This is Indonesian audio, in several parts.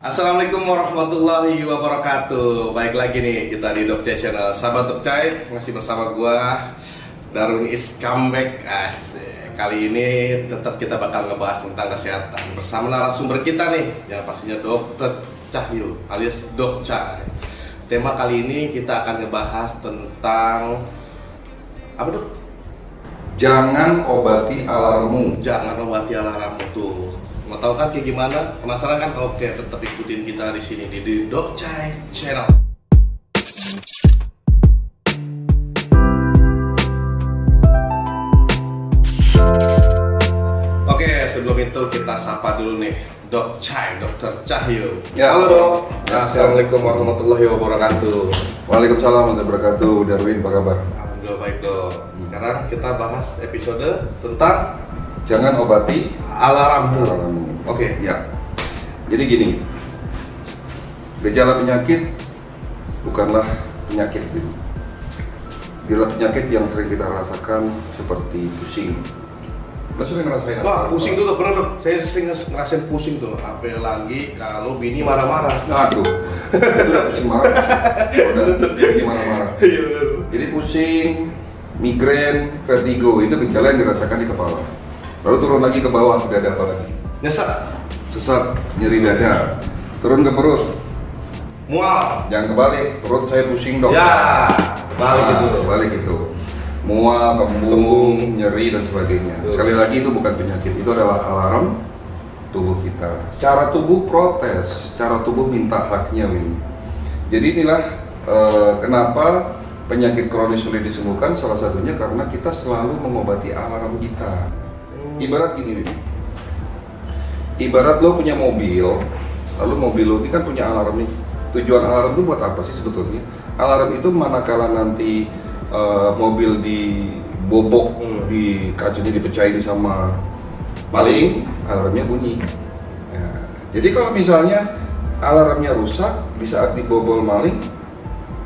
Assalamualaikum warahmatullahi wabarakatuh. Baik lagi nih kita di Dokcai Channel. Sahabat Dokcai, masih bersama gua Darun is comeback. Asik. Kali ini tetap kita bakal ngebahas tentang kesehatan bersama narasumber kita nih, yang pastinya Dokter Cahyo alias Dok Cai. Tema kali ini kita akan ngebahas tentang apa, Dok? Jangan obati alarmmu. Jangan obati alarmmu tuh. Mau tahu kan kayak gimana? Penasaran kan? Oke, tetap ikutin kita di sini di Dokcai Channel. Oke, sebelum itu kita sapa dulu nih Dokcai, Dokter Cahyo. Ya, halo Dok. Ya, Assalamualaikum warahmatullahi wabarakatuh. Waalaikumsalam warahmatullahi wabarakatuh. Darwin, apa kabar? Alhamdulillah baik Dok. Sekarang kita bahas episode tentang Jangan obati alarmmu. alarmmu. Oke. Ya. Jadi gini, gejala penyakit bukanlah penyakit. Gejala penyakit yang sering kita rasakan seperti pusing. Lo sering ngerasain apa? Wah, pusing tuh Dok, pernah Dok. Saya sering ngerasain pusing tuh, apalagi kalau bini marah-marah. Aduh, itu udah pusing marah. Udah, ini marah-marah. Iya benar. Jadi pusing, migrain, vertigo itu gejala yang dirasakan di kepala. Lalu turun lagi ke bawah, dada apa lagi? Nyesek, Sesak, nyeri dada. Turun ke perut. mual. Jangan kebalik, perut saya pusing dok. Ya, balik itu. Balik itu. Mual, kembung, nyeri dan sebagainya. Betul. Sekali lagi itu bukan penyakit, itu adalah alarm tubuh kita. Cara tubuh protes, cara tubuh minta haknya, Win. Jadi inilah kenapa penyakit kronis sulit disembuhkan. Salah satunya karena kita selalu mengobati alarm kita. Ibarat gini, Win. Ibarat lo punya mobil, lalu mobil lo ini kan punya alarm nih. Tujuan alarm itu buat apa sih sebetulnya? Alarm itu manakala nanti mobil dibobok, di kacanya dipecahin sama maling, alarmnya bunyi. Ya. Jadi kalau misalnya alarmnya rusak di saat dibobol maling,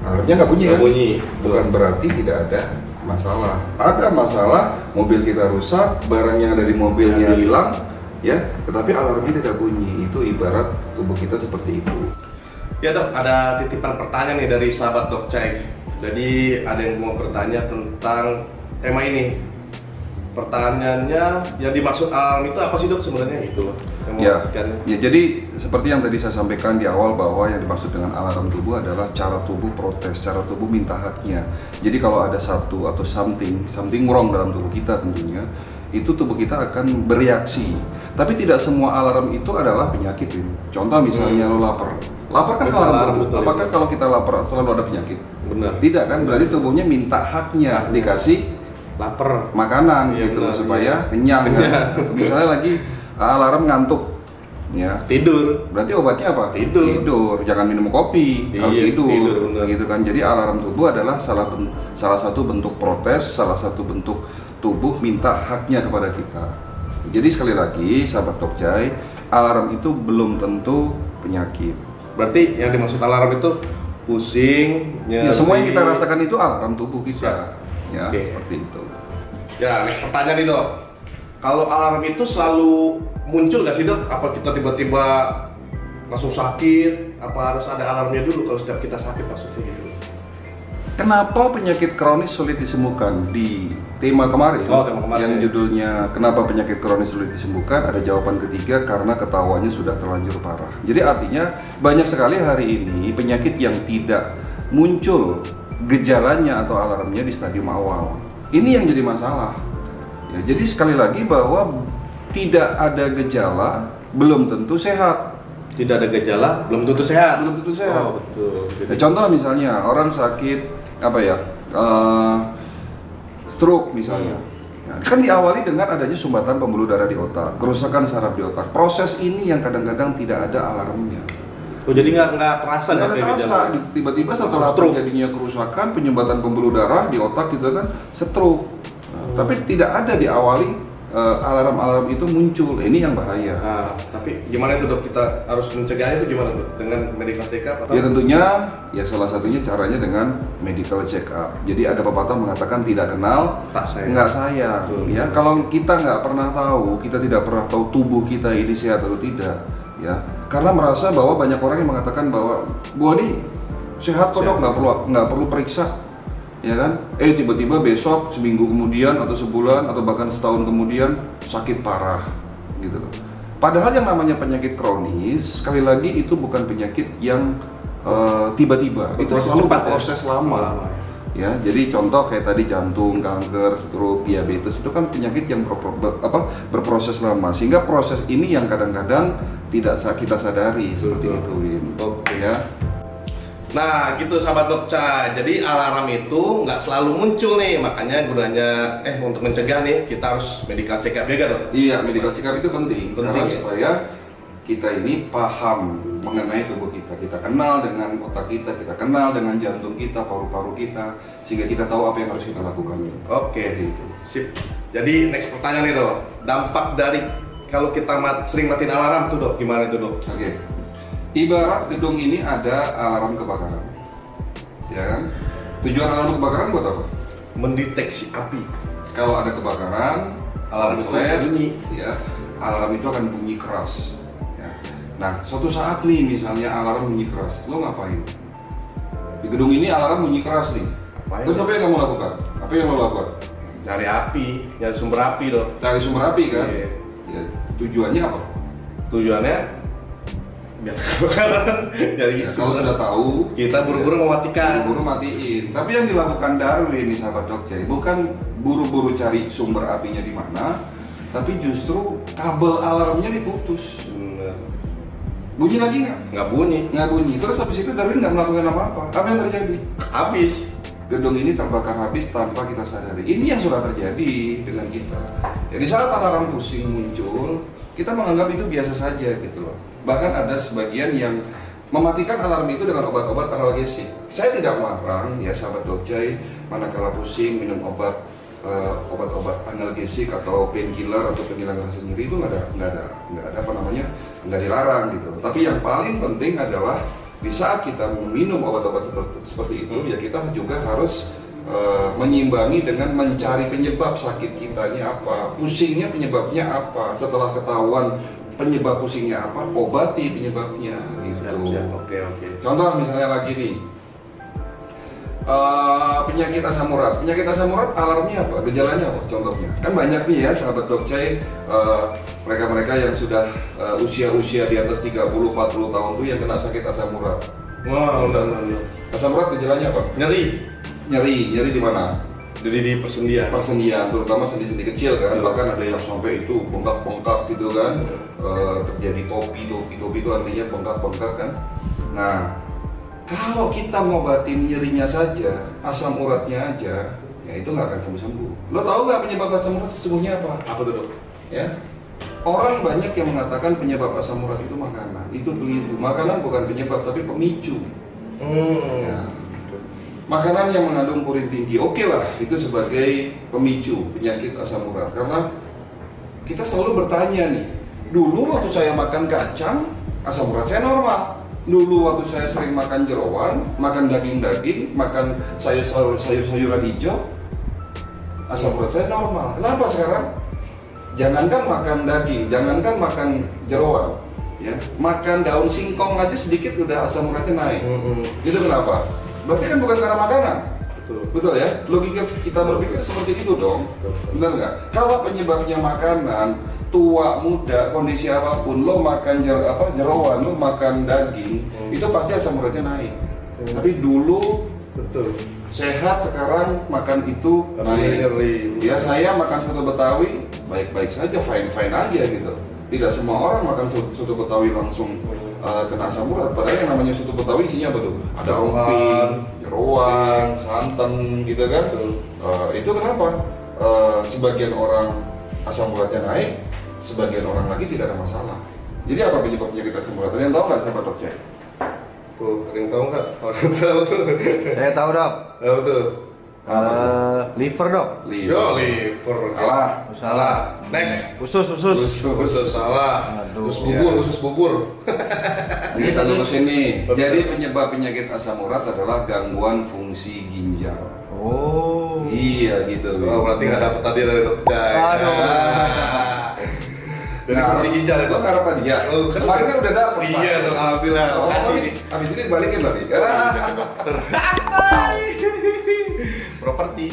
alarmnya nggak bunyi, Nggak kan? bunyi. Bukan berarti tidak ada masalah. Ada masalah, mobil kita rusak, barang yang ada di mobilnya hilang, ya, tetapi alarmnya tidak bunyi. Itu ibarat tubuh kita seperti itu. Ya Dok, ada titipan pertanyaan nih dari sahabat Dokcai. Jadi ada yang mau bertanya tentang tema ini. Pertanyaannya, yang dimaksud alarm itu apa sih Dok sebenarnya gitu loh? Ya, jadi seperti yang tadi saya sampaikan di awal bahwa yang dimaksud dengan alarm tubuh adalah cara tubuh protes, cara tubuh minta haknya. Jadi kalau ada satu atau something wrong dalam tubuh kita tentunya, itu tubuh kita akan bereaksi. Tapi tidak semua alarm itu adalah penyakit. Contoh misalnya lo lapar kan Betul, alarm. betul, Apakah betul. kalau kita lapar selalu ada penyakit? Benar. Tidak kan? Berarti tubuhnya minta haknya dikasih Lapar. makanan Iya, gitu benar, supaya iya. kenyang kan? Iya. Misalnya lagi alarm ngantuk, ya. Tidur. Berarti obatnya apa? Tidur. Jangan minum kopi, Iya, harus tidur. tidur, benar. Gitu kan. Jadi alarm tubuh adalah salah satu bentuk protes, salah satu bentuk tubuh minta haknya kepada kita. Jadi sekali lagi, sahabat Dokcai, alarm itu belum tentu penyakit. Berarti yang dimaksud alarm itu pusing, Ya, semua yang kita rasakan itu alarm tubuh kita. Siap. Ya, Oke. seperti itu. Ya, next pertanyaan nih Dok. Kalau alarm itu selalu muncul gak sih Dok? Apa kita tiba-tiba langsung sakit? Apa harus ada alarmnya dulu kalau setiap kita sakit maksudnya gitu? Kenapa penyakit kronis sulit disembuhkan? Di tema kemarin, Tema kemarin, yang ya. judulnya kenapa penyakit kronis sulit disembuhkan, ada jawaban ketiga, karena ketahuannya sudah terlanjur parah. Jadi artinya banyak sekali hari ini penyakit yang tidak muncul gejalanya atau alarmnya di stadium awal. Ini yang jadi masalah. Ya, jadi sekali lagi bahwa tidak ada gejala belum tentu sehat. Tidak ada gejala, belum tentu sehat. Belum tentu sehat. Oh, betul. Ya, contoh misalnya orang sakit apa ya, stroke misalnya. Nah, kan diawali dengan adanya sumbatan pembuluh darah di otak, kerusakan saraf di otak. Proses ini yang kadang-kadang tidak ada alarmnya. Oh, jadi nggak terasa Nggak ada kayak terasa. gejala? Tiba-tiba setelah Stroke. terjadinya kerusakan, penyumbatan pembuluh darah di otak gitu kan, stroke. Nah, tapi tidak ada diawali alarm-alarm itu muncul. Ini yang bahaya. Nah, tapi gimana itu Dok? Kita harus mencegahnya itu gimana tuh? Dengan medical check up? Ya tentunya, ya salah satunya caranya dengan medical check up. Jadi ada pepatah mengatakan tidak kenal, Tak sayang. nggak sayang. Betul. Ya kalau kita nggak pernah tahu, kita tidak pernah tahu tubuh kita ini sehat atau tidak, ya karena merasa bahwa banyak orang yang mengatakan bahwa gua nih sehat kok dok, nggak perlu periksa, ya kan? Tiba-tiba besok, seminggu kemudian, atau sebulan, atau bahkan setahun kemudian sakit parah, gitu loh. Padahal yang namanya penyakit kronis, sekali lagi itu bukan penyakit yang tiba-tiba, itu selalu proses lama. Ya, jadi contoh kayak tadi jantung, kanker, stroke, diabetes itu kan penyakit yang berproses lama, sehingga proses ini yang kadang-kadang tidak kita sadari seperti itu, Win. Ya. Nah, gitu sahabat Dokca. Jadi alarm itu nggak selalu muncul nih, makanya gunanya untuk mencegah nih kita harus medical check up juga, Dok. Iya, medical check up itu penting karena ya? supaya kita ini paham mengenai tubuh kita. Kita kenal dengan otak kita kenal dengan jantung kita, paru-paru kita, sehingga kita tahu apa yang harus kita lakukan. Oke, sip. Jadi next pertanyaan nih, Dok. Dampak dari kalau kita sering matiin alarm tuh, Dok, gimana itu, Dok? Oke. Ibarat gedung ini ada alarm kebakaran, ya kan? Tujuan alarm kebakaran buat apa? Mendeteksi api. Kalau ada kebakaran, alarm itu bunyi. Ya, alarm itu akan bunyi keras. Nah, suatu saat nih misalnya alarm bunyi keras, lo ngapain? Di gedung ini alarm bunyi keras nih. Ngapain? Terus apa yang kamu lakukan? Apa yang lo lakukan? Nyari api, nyari sumber api, Dok. Cari sumber api kan? Iya. Ya, tujuannya apa? Tujuannya biar kebakaran. Jadi Kalau sudah tahu, kita buru-buru mematikan. buru-buru matiin. Tapi yang dilakukan Darwin nih sahabat Dokca, bukan buru-buru cari sumber apinya di mana, tapi justru kabel alarmnya diputus. Bunyi lagi nggak? Nggak bunyi. Nggak bunyi. Terus habis itu Darwin nggak melakukan apa-apa. Apa yang terjadi? Habis. Gedung ini terbakar habis tanpa kita sadari. Ini yang sudah terjadi dengan kita. Jadi saat alarm pusing muncul, kita menganggap itu biasa saja gitu loh. Bahkan ada sebagian yang mematikan alarm itu dengan obat-obat analgesik. Saya tidak melarang ya sahabat Dokcai, manakala pusing minum obat-obat analgesik atau painkiller atau penghilang rasa nyeri itu nggak dilarang gitu. Tapi yang paling penting adalah di saat kita meminum obat-obat seperti itu ya kita juga harus menyimbangi dengan mencari penyebab sakit kita ini apa, pusingnya penyebabnya apa. Setelah ketahuan penyebab pusingnya apa, obati penyebabnya gitu. Oke. Contoh misalnya lagi nih. Penyakit asam urat. Penyakit asam urat alarmnya apa? Gejalanya apa? Contohnya. Kan banyak nih ya sahabat Dokcai, mereka-mereka yang sudah usia-usia di atas 30-40 tahun tuh yang kena sakit asam urat. Wow, Asam urat gejalanya apa? Nyeri di mana? Di persendian. Persendian, terutama sendi-sendi kecil kan. Bahkan ada yang sampai itu bengkak-bengkak gitu kan. Terjadi topi itu artinya bengkak-bengkak kan. Nah, kalau kita ngobatin nyerinya saja, asam uratnya aja, ya itu nggak akan sembuh-sembuh. Lo tahu nggak penyebab asam urat sesungguhnya apa? Apa tuh, Dok? Ya, orang banyak yang mengatakan penyebab asam urat itu makanan. Itu keliru. Makanan bukan penyebab, tapi pemicu. Ya. Makanan yang mengandung purin tinggi, oke lah, itu sebagai pemicu penyakit asam urat. Karena kita selalu bertanya nih, dulu waktu saya makan kacang, asam urat saya normal. Dulu waktu saya sering makan jeroan, makan daging-daging, makan sayur-sayuran hijau, asam urat saya normal. Kenapa sekarang? Jangankan makan daging, jangankan makan jeroan, ya, makan daun singkong aja sedikit udah asam uratnya naik. Itu kenapa? Berarti kan bukan karena makanan. Betul ya? Logika kita berpikir seperti itu dong. Benar nggak? Kalau penyebabnya makanan, tua, muda, kondisi apapun, lo makan jeroan, lo makan daging, itu pasti asam uratnya naik. Tapi dulu sehat, sekarang makan itu naik. Ya saya makan soto Betawi baik-baik saja, fine-fine aja gitu. Tidak semua orang makan soto Betawi langsung kena asam urat. Padahal yang namanya soto Betawi isinya apa tuh? Ada emping, jeroan, santan gitu kan. Itu kenapa? Sebagian orang asam uratnya naik, sebagian orang lagi tidak ada masalah. Jadi apa penyebab penyakit asam urat? Ada yang tahu nggak sahabat Dokcai? Tuh, ada yang tahu nggak? Orang tahu. Saya tahu, Dok. Tahu tuh. Liver, Dok. Liver. Salah. Next. Usus. Usus salah. Aduh. Usus bubur. Kita dulu sini. Jadi penyebab penyakit asam urat adalah gangguan fungsi ginjal. Oh. Iya gitu. Oh, berarti nggak dapet tadi dari Dokter. Aduh. Dari fungsi ginjal itu. Lo ngarep dia. Kemarin kan udah dapet. Iya dong, alhamdulillah. Makasih nih. Abis ini dibalikin berarti. Properti.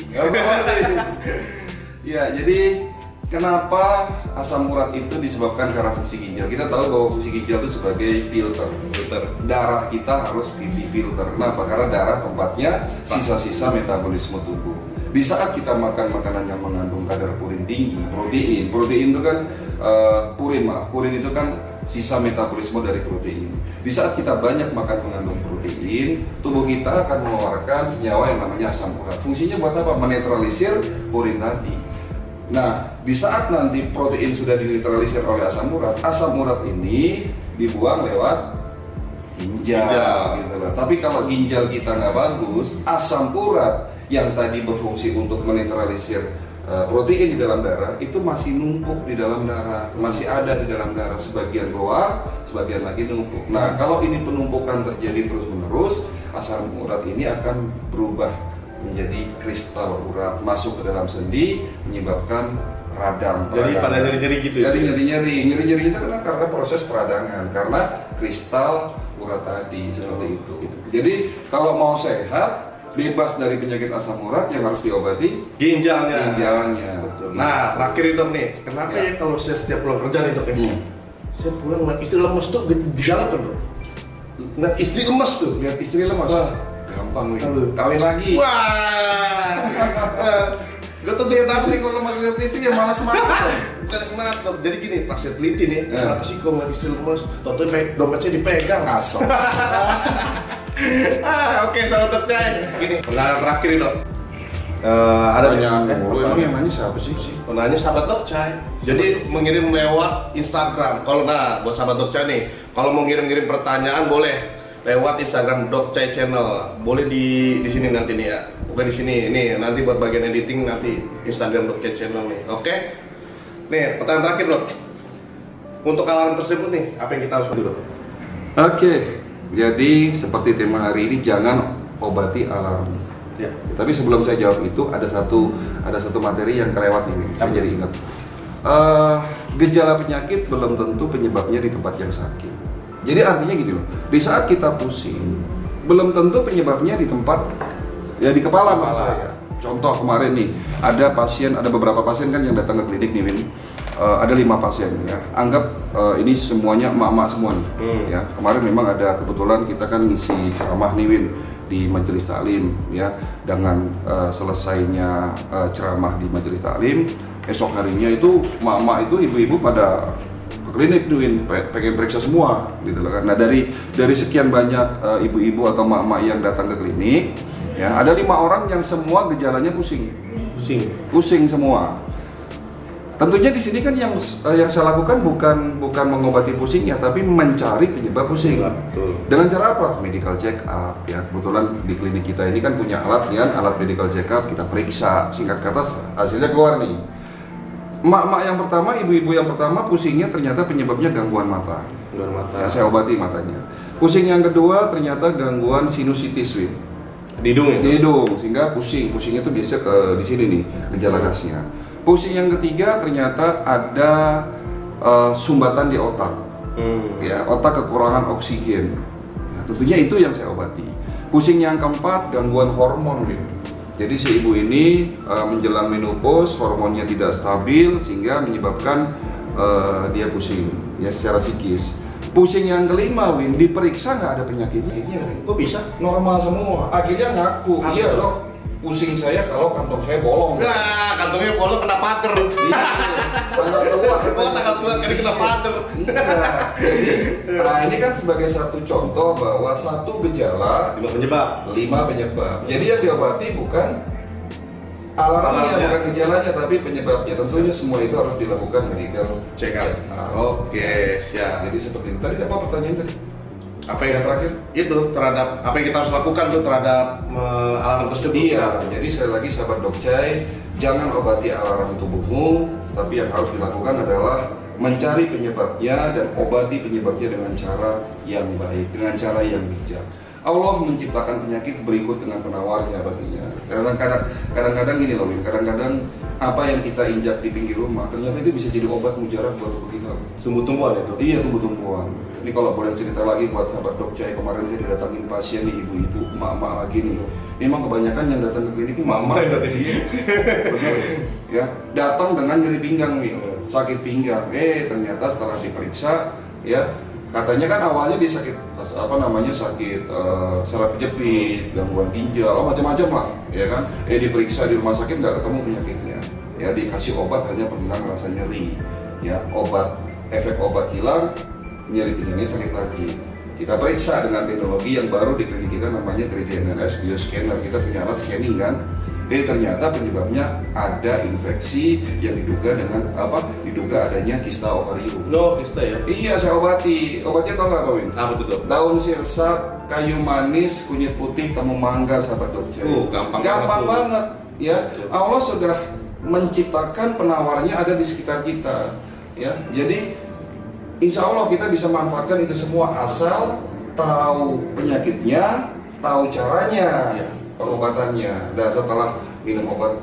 Ya, jadi kenapa asam urat itu disebabkan karena fungsi ginjal? Kita tahu bahwa fungsi ginjal itu sebagai filter. Darah kita harus difilter. Kenapa? Karena darah tempatnya sisa-sisa metabolisme tubuh. Di saat kita makan makanan yang mengandung kadar purin tinggi, protein itu kan purin itu kan sisa metabolisme dari protein. Di saat kita banyak makan mengandung protein, tubuh kita akan mengeluarkan senyawa yang namanya asam urat. Fungsinya buat apa? Menetralisir purin tadi. Nah, di saat nanti protein sudah dinetralisir oleh asam urat ini dibuang lewat ginjal. Gitu loh. Tapi kalau ginjal kita nggak bagus, asam urat yang tadi berfungsi untuk menetralisir protein di dalam darah itu masih numpuk di dalam darah, masih ada di dalam darah, sebagian keluar, sebagian lagi numpuk. Nah, kalau ini penumpukan terjadi terus-menerus, asam urat ini akan berubah menjadi kristal urat, masuk ke dalam sendi, menyebabkan radang. Jadi pada nyeri-nyeri gitu. Jadi nyeri-nyeri itu karena proses peradangan, karena kristal urat tadi seperti itu. Jadi kalau mau sehat, bebas dari penyakit asam urat, yang harus diobati ginjalnya. Betul. Nah, terakhir dok nih, kenapa ya kalau saya setiap pulang kerja nih dok ya, saya pulang ngeliat istri lemes tuh gejala kan dok? Ngeliat istri lemes tuh. Lihat istri lemas. Gampang nih. Kawin lagi. Wah. Gak tuh dia nafsi kalau lemas lihat istri ya malah semangat. Bukan semangat dok. Jadi gini, pas saya teliti nih, kenapa sih kalau ngeliat istri lemes, toto dompetnya dipegang. Asal. Oke, sahabat Dok Cai. Gini, pertanyaan terakhir nih dok. Ada pertanyaan emang yang nanya siapa sih? Penanya sahabat Dok Cai. Jadi mengirim lewat Instagram. Kalau buat sahabat Dok Cai nih, kalau mau ngirim pertanyaan boleh lewat Instagram Dok Cai Channel. Boleh di sini nanti nih ya. Bukan di sini. Nih, nanti buat bagian editing nanti Instagram Dok Cai Channel nih. Oke. Nih, pertanyaan terakhir dok. Untuk alarm tersebut nih, apa yang kita harus lakukan dok? Oke. Jadi seperti tema hari ini, jangan obati alarm. Ya. Tapi sebelum saya jawab itu ada satu materi yang kelewat ini. Saya jadi ingat. Gejala penyakit belum tentu penyebabnya di tempat yang sakit. Jadi artinya gini loh. Di saat kita pusing, belum tentu penyebabnya di tempat di kepala maksud saya. Contoh kemarin nih, ada beberapa pasien kan yang datang ke klinik nih, Win. Ada 5 pasien ya. Anggap ini semuanya emak-emak semua nih. Ya. Kemarin memang ada kebetulan kita kan ngisi ceramah nih, Win, di majelis taklim ya. Dengan selesainya ceramah di majelis taklim, esok harinya itu emak-emak itu ibu-ibu pada ke klinik nih, Win, pengen periksa semua gitu loh kan. Nah, dari sekian banyak ibu-ibu atau emak-emak yang datang ke klinik, ya, ada 5 orang yang semua gejalanya pusing semua. Tentunya di sini kan yang saya lakukan bukan mengobati pusingnya, tapi mencari penyebab pusing. Betul. Dengan cara apa? Medical check up ya. Kebetulan di klinik kita ini kan punya alat medical check up, kita periksa, singkat kata hasilnya keluar nih. Emak-emak yang pertama, ibu-ibu yang pertama pusingnya ternyata penyebabnya gangguan mata. Ya, saya obati matanya. Pusing yang kedua ternyata gangguan sinusitis, Win. Di hidung ya? Di hidung, sehingga pusingnya tuh biasa di sini nih gejala khasnya. Pusing yang ketiga ternyata ada sumbatan di otak. Ya, otak kekurangan oksigen. Ya, tentunya itu yang saya obati. Pusing yang keempat gangguan hormon, Win. Jadi si ibu ini menjelang menopause, hormonnya tidak stabil sehingga menyebabkan dia pusing ya secara psikis. Pusing yang kelima, Win, diperiksa nggak ada penyakitnya. Kok bisa? Normal semua. Akhirnya ngaku, iya dok, pusing saya kalau kantong saya bolong. Nah, kantongnya bolong kena pagar. Tanggal tua, tanggal tua kali kena pagar. Nah, ini kan sebagai satu contoh bahwa satu gejala 5 penyebab. Jadi yang diobati bukan alarmnya, bukan gejalanya, tapi penyebabnya. Tentunya semua itu harus dilakukan medical check up. Oke, siap. Jadi seperti itu. Tadi apa pertanyaan tadi? Apa yang terakhir? Itu terhadap apa yang kita harus lakukan tuh terhadap alarm tersebut. Iya, jadi sekali lagi sahabat Dok Cai, jangan obati alarm tubuhmu, tapi yang harus dilakukan adalah mencari penyebabnya dan obati penyebabnya dengan cara yang baik, dengan cara yang bijak. Allah menciptakan penyakit berikut dengan penawarnya pastinya. Kadang-kadang gini loh, kadang-kadang apa yang kita injak di pinggir rumah ternyata itu bisa jadi obat mujarab buat tubuh kita. Tumbuh-tumbuhan ya, Dok? Iya, tumbuh-tumbuhan. Ini kalau boleh cerita lagi buat sahabat Dok Jai, kemarin saya didatangin pasien nih, ibu-ibu, emak-emak lagi nih. Memang kebanyakan yang datang ke klinik ini mama. Betul. Ya, datang dengan nyeri pinggang nih, sakit pinggang. Ternyata setelah diperiksa, ya katanya kan awalnya dia sakit sakit saraf jepit, gangguan ginjal, macam-macam lah, ya kan? Diperiksa di rumah sakit nggak ketemu penyakitnya. Ya, dikasih obat hanya penghilang rasa nyeri. Ya, efek obat hilang, nyeri pinggangnya sakit lagi. Kita periksa dengan teknologi yang baru di klinik kita namanya 3D NLS bioscanner. Kita punya alat scanning kan. Ternyata penyebabnya ada infeksi yang diduga adanya kista ovarium. No, kista ya? Iya, saya obati. Obatnya tau nggak, Pak Win? Apa tuh, Dok? Daun sirsak, kayu manis, kunyit putih, temu mangga, sahabat Dok Jai. Gampang banget. Ya, Allah sudah menciptakan penawarnya ada di sekitar kita. Ya, jadi insya Allah kita bisa manfaatkan itu semua asal tahu penyakitnya, tahu caranya, pengobatannya. Dan setelah minum obat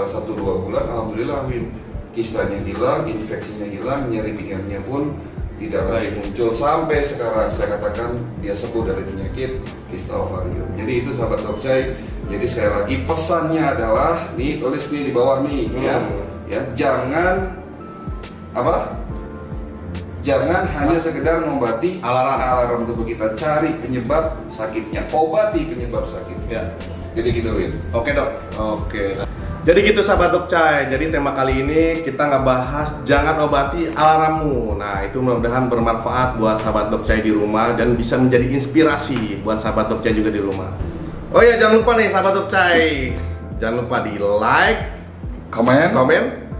1-2 bulan, alhamdulillah Win, kistanya hilang, infeksinya hilang, nyeri pinggangnya pun tidak lagi muncul sampai sekarang. Saya katakan dia sembuh dari penyakit kista ovarium. Jadi itu sahabat Dok Jai. Jadi sekali lagi pesannya adalah nih, tulis nih di bawah nih, ya jangan jangan hanya sekedar mengobati alarm tubuh kita, cari penyebab sakitnya, obati penyebab sakitnya. Jadi gitu, Win. Oke, Dok. Oke. Jadi gitu sahabat Dok Jai. Jadi tema kali ini kita ngebahas jangan obati alarmmu. Nah, itu mudah-mudahan bermanfaat buat sahabat Dok Jai di rumah dan bisa menjadi inspirasi buat sahabat Dok Jai juga di rumah. Oh ya, jangan lupa nih sahabat Dok Jai. Jangan lupa di like, komen,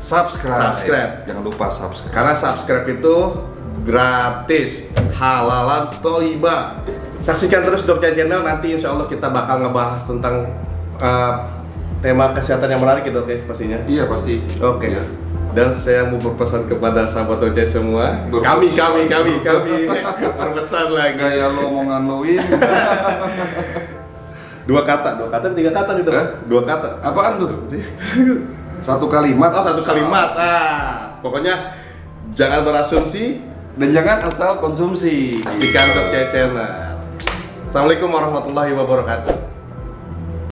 subscribe. Jangan lupa subscribe. Karena subscribe itu gratis, halalan toiba. Saksikan terus Dok Jai Channel, nanti insya Allah kita bakal ngebahas tentang tema kesehatan yang menarik ya, Dok, ya pastinya. Iya, pasti. Oke. Ya. Dan saya mau berpesan kepada sahabat Dok Jai semua. Kami berpesan lagi. Gaya lo omongan lo, Win. Dua kata, 3 kata nih, Dok. 2 kata. Apaan tuh? Satu kalimat. Oh, 1 kalimat. Pokoknya jangan berasumsi dan jangan asal konsumsi. Saksikan Dok Jai Channel. Assalamualaikum warahmatullahi wabarakatuh.